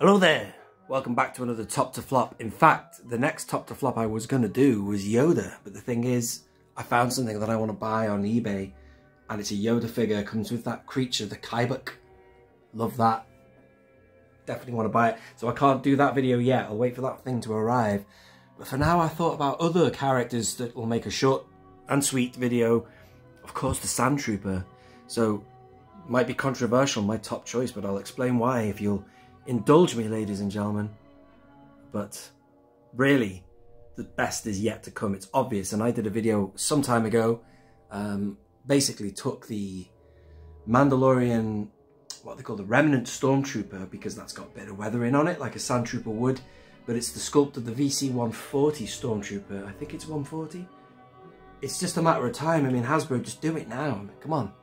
Hello there, welcome back to another top to flop. In fact, the next top to flop I was going to do was Yoda, but the thing is, I found something that I want to buy on eBay, and it's a Yoda figure. It comes with that creature, the Kyber. Love that. Definitely want to buy it. So I can't do that video yet, I'll wait for that thing to arrive. But for now I thought about other characters that will make a short and sweet video. Of course the Sandtrooper. So, might be controversial, my top choice, but I'll explain why if you'll indulge me, ladies and gentlemen. But really, the best is yet to come. It's obvious, and I did a video some time ago. Basically took the Mandalorian, what they call the Remnant Stormtrooper, because that's got a bit of weathering on it, like a Sandtrooper would. But it's the sculpt of the VC-140 Stormtrooper. I think it's 140. It's just a matter of time. I mean, Hasbro, just do it now. Come on.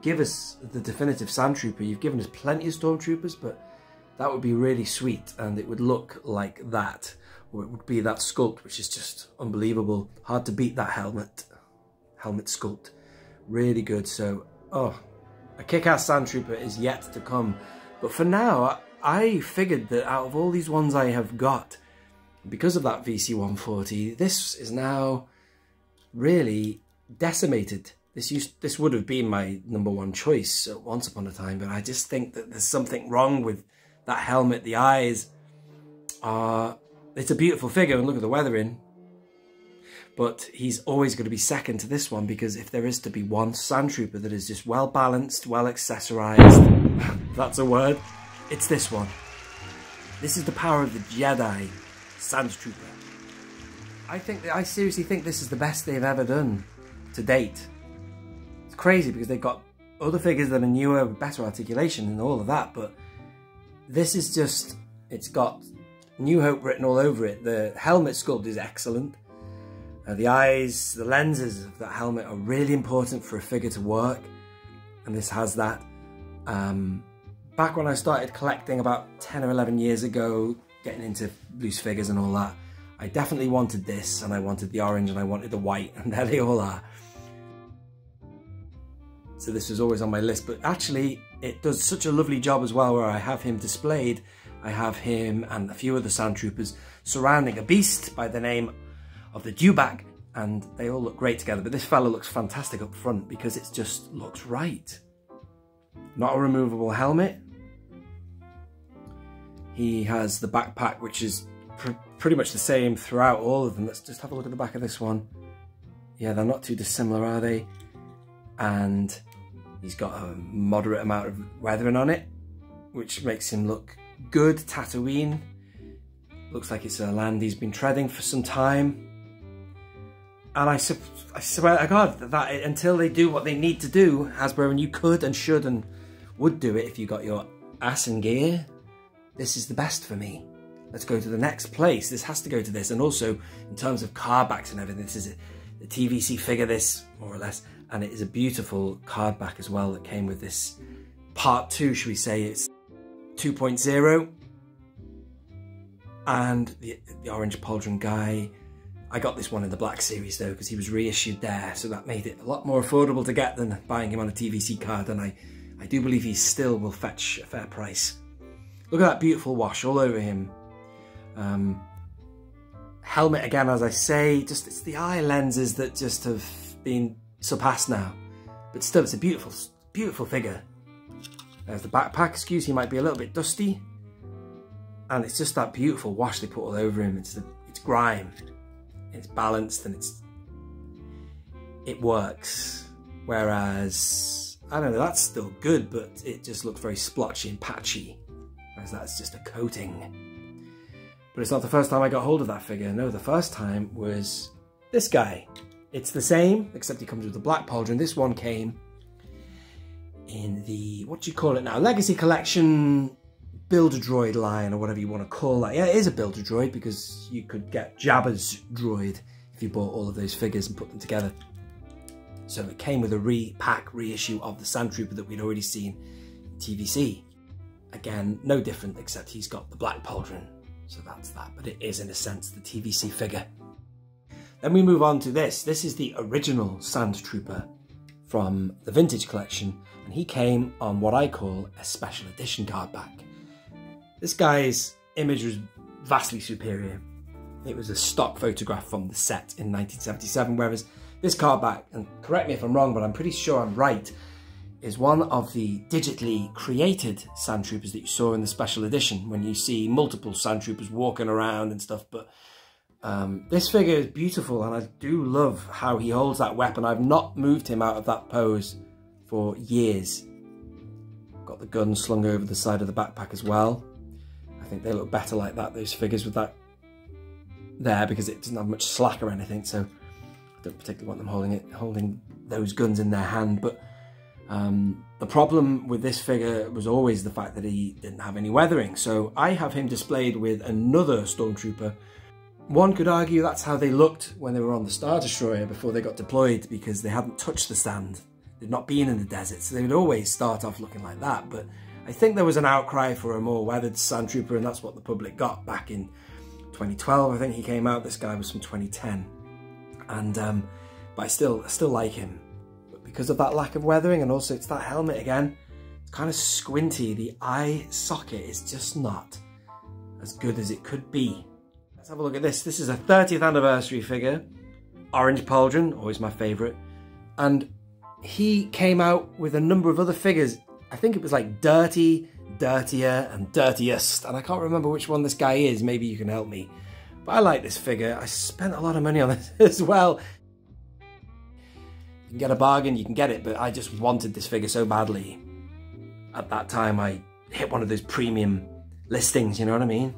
Give us the definitive Sandtrooper. You've given us plenty of Stormtroopers, but that would be really sweet, and it would look like that, or it would be that sculpt, which is just unbelievable. Hard to beat that helmet sculpt. Really good. So, oh, a kick-ass Sandtrooper is yet to come. But for now, I figured that out of all these ones I have got, because of that VC-140, this is now really decimated. This would have been my #1 choice once upon a time, but I just think that there's something wrong with that helmet. The eyes are... It's a beautiful figure, and look at the weathering. But he's always going to be second to this one, because if there is to be one Sandtrooper that is just well balanced, well accessorized, that's a word, it's this one. This is the power of the Jedi Sandtrooper. I seriously think this is the best they've ever done to date. It's crazy because they've got other figures that are newer with better articulation and all of that, but this is just, it's got New Hope written all over it. The helmet sculpt is excellent. The eyes, the lenses of that helmet are really important for a figure to work, and this has that. Back when I started collecting about 10 or 11 years ago, getting into loose figures and all that, I definitely wanted this, and I wanted the orange, and I wanted the white, and there they all are. So this was always on my list, but actually it does such a lovely job as well, where I have him displayed. I have him and a few other Sandtroopers surrounding a beast by the name of the Dewback, and they all look great together. But this fella looks fantastic up front because it just looks right. Not a removable helmet. He has the backpack, which is pretty much the same throughout all of them. Let's just have a look at the back of this one. Yeah, they're not too dissimilar, are they? And he's got a moderate amount of weathering on it, which makes him look good. Tatooine. Looks like it's a land he's been treading for some time. And I swear to God that until they do what they need to do, Hasbro, and you could and should and would do it if you got your ass in gear, this is the best for me. Let's go to the next place. This has to go to this. And also, in terms of card backs and everything, this is the TVC figure, this, more or less. And it is a beautiful card back as well that came with this part 2, should we say. It's 2.0. And the orange pauldron guy. I got this one in the black series though, because he was reissued there, so that made it a lot more affordable to get than buying him on a TVC card, and I do believe he still will fetch a fair price. Look at that beautiful wash all over him. Helmet again, as I say, just it's the eye lenses that just have been surpassed now, but still it's a beautiful, beautiful figure. There's the backpack. Excuse, he might be a little bit dusty, and it's just that beautiful wash they put all over him. It's grime. It's balanced and it works. Whereas, I don't know, that's still good, but it just looks very splotchy and patchy. Whereas that's just a coating. But it's not the first time I got hold of that figure. No, the first time was this guy. It's the same, except he comes with the black pauldron. This one came in the, what do you call it now? Legacy Collection Build-A-Droid line, or whatever you want to call that. Yeah, it is a Build-A-Droid, because you could get Jabba's droid if you bought all of those figures and put them together. So it came with a reissue of the Sandtrooper that we'd already seen in TVC. Again, no different, except he's got the black pauldron. So that's that, but it is in a sense the TVC figure. Then we move on to this. This is the original Sandtrooper from the Vintage Collection, and he came on what I call a special edition card back. This guy's image was vastly superior. It was a stock photograph from the set in 1977, whereas this card back, and correct me if I'm wrong, but I'm pretty sure I'm right, is one of the digitally created Sandtroopers that you saw in the special edition, when you see multiple Sandtroopers walking around and stuff. But this figure is beautiful, and I do love how he holds that weapon. I've not moved him out of that pose for years. Got the gun slung over the side of the backpack as well. I think they look better like that, those figures with that there, because it doesn't have much slack or anything, so I don't particularly want them holding those guns in their hand. But the problem with this figure was always the fact that he didn't have any weathering, so I have him displayed with another Stormtrooper. One could argue that's how they looked when they were on the Star Destroyer before they got deployed, because they hadn't touched the sand. They'd not been in the desert, so they would always start off looking like that. But I think there was an outcry for a more weathered Sandtrooper, and that's what the public got back in 2012. I think he came out. This guy was from 2010, and but I still like him. But because of that lack of weathering, and also it's that helmet again, it's kind of squinty. The eye socket is just not as good as it could be. Let's have a look at this. This is a 30th anniversary figure, orange pauldron, always my favourite, and he came out with a number of other figures. I think it was like Dirty, Dirtier, and Dirtiest, and I can't remember which one this guy is. Maybe you can help me. But I like this figure. I spent a lot of money on it as well. You can get a bargain, you can get it, but I just wanted this figure so badly. At that time, I hit one of those premium listings, you know what I mean?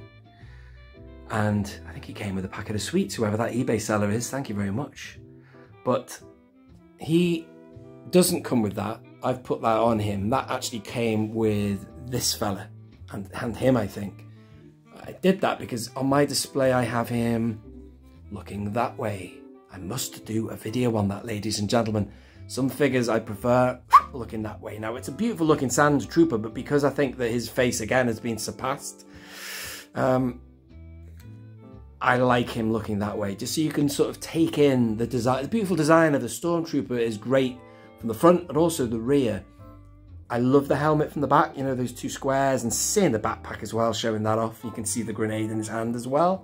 And I think he came with a packet of sweets, whoever that eBay seller is. Thank you very much. But he doesn't come with that. I've put that on him. That actually came with this fella and him, I think. I did that because on my display I have him looking that way. I must do a video on that, ladies and gentlemen. Some figures I prefer looking that way. Now, it's a beautiful looking Sandtrooper, but because I think that his face again has been surpassed, I like him looking that way, just so you can sort of take in the design. The beautiful design of the Stormtrooper is great from the front and also the rear. I love the helmet from the back, you know, those two squares, and seeing the backpack as well, showing that off. You can see the grenade in his hand as well.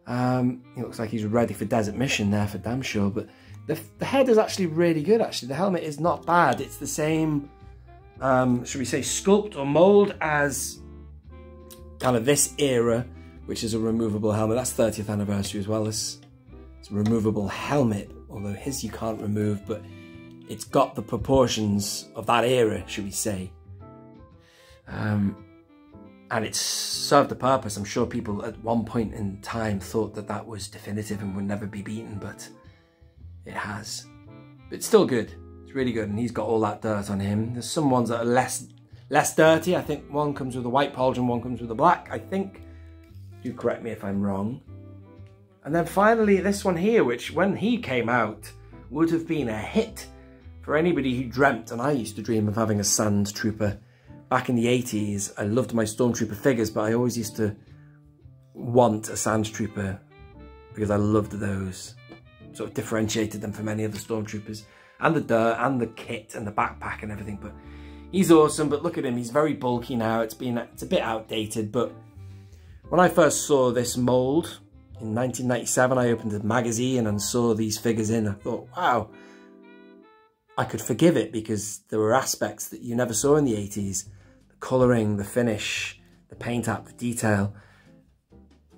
He looks like he's ready for desert mission there for damn sure, but the head is actually really good, actually. The helmet is not bad. It's the same, should we say, sculpt or mold as kind of this era, which is a removable helmet. That's 30th anniversary as well. It's a removable helmet, although his you can't remove, but it's got the proportions of that era, should we say. And it's served a purpose. I'm sure people at one point in time thought that that was definitive and would never be beaten, but it has. But it's still good. It's really good, and he's got all that dirt on him. There's some ones that are less dirty. I think one comes with a white pauldron, one comes with a black, I think. Do correct me if I'm wrong. And then finally this one here, which when he came out would have been a hit for anybody who dreamt, and I used to dream of having a Sandtrooper back in the 80s. I loved my Stormtrooper figures, but I always used to want a Sandtrooper because I loved those. Sort of differentiated them from any other Stormtroopers, and the dirt and the kit and the backpack and everything. But he's awesome. But look at him, he's very bulky now. It's a bit outdated, but when I first saw this mold in 1997, I opened a magazine and saw these figures in. I thought, wow, I could forgive it because there were aspects that you never saw in the 80s. The colouring, the finish, the paint app, the detail.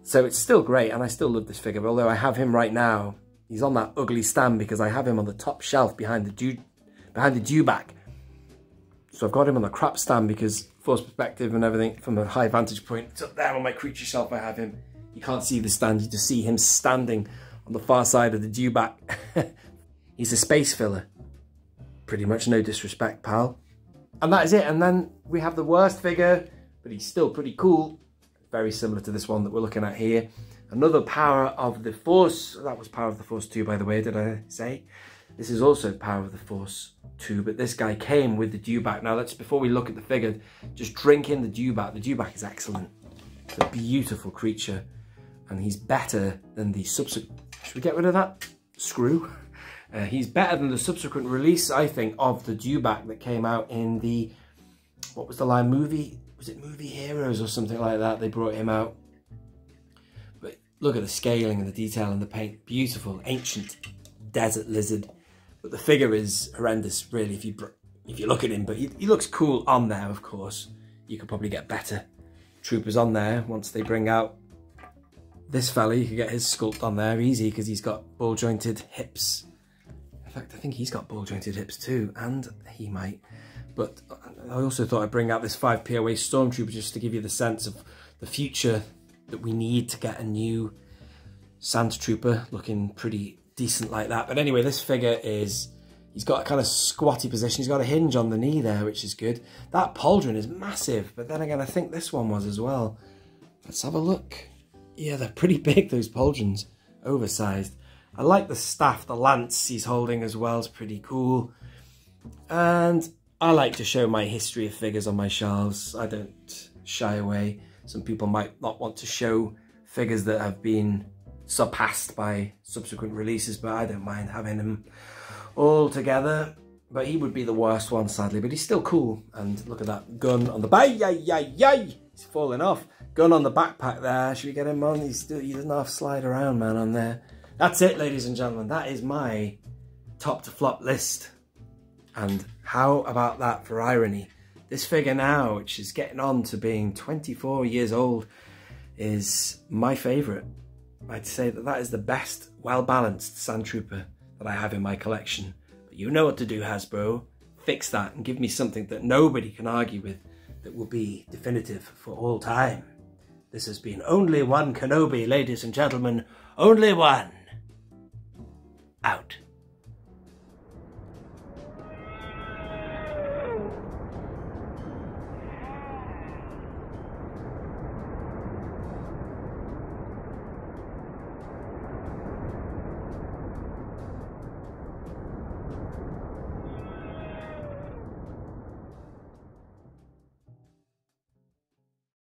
So it's still great, and I still love this figure. But although I have him right now, he's on that ugly stand because I have him on the top shelf behind the dewback. So I've got him on the crap stand because force perspective and everything from a high vantage point. It's up there on my creature shelf. I have him. You can't see the stand. You just see him standing on the far side of the dewback. He's a space filler. Pretty much, no disrespect, pal. And that is it. And then we have the worst figure, but he's still pretty cool. Very similar to this one that we're looking at here. Another Power of the Force. That was Power of the Force 2, by the way, did I say? This is also Power of the Force 2, but this guy came with the dewback. Now, before we look at the figure, just drink in the dewback. The dewback is excellent. It's a beautiful creature, and he's better than the subsequent... Should we get rid of that screw? He's better than the subsequent release, I think, of the dewback that came out in the... What was the line? Movie was it Movie Heroes or something like that? They brought him out. But look at the scaling and the detail and the paint. Beautiful, ancient desert lizard. But the figure is horrendous, really, if you look at him. But he looks cool on there, of course. You could probably get better troopers on there once they bring out this fella. You could get his sculpt on there easy because he's got ball jointed hips. In fact, I think he's got ball jointed hips too, and he might. But I also thought I'd bring out this 5 POA Stormtrooper just to give you the sense of the future that we need to get a new Sandtrooper looking pretty decent like that. But anyway, this figure is, he's got a kind of squatty position. He's got a hinge on the knee there, which is good. That pauldron is massive, but then again, I think this one was as well. Let's have a look. Yeah, they're pretty big, those pauldrons. Oversized. I like the staff, the lance he's holding as well. It's pretty cool. And I like to show my history of figures on my shelves. I don't shy away. Some people might not want to show figures that have been surpassed by subsequent releases, but I don't mind having them all together. But he would be the worst one, sadly, but he's still cool. And look at that gun on the back. He's falling off. Gun on the backpack there. Should we get him on? He doesn't half slide around, man, on there. That's it, ladies and gentlemen. That is my top to flop list. And how about that for irony? This figure now, which is getting on to being 24 years old, is my favourite. I'd say that that is the best, well-balanced Sandtrooper that I have in my collection. But you know what to do, Hasbro. Fix that and give me something that nobody can argue with, that will be definitive for all time. This has been Only One Kenobi, ladies and gentlemen. Only one. Out.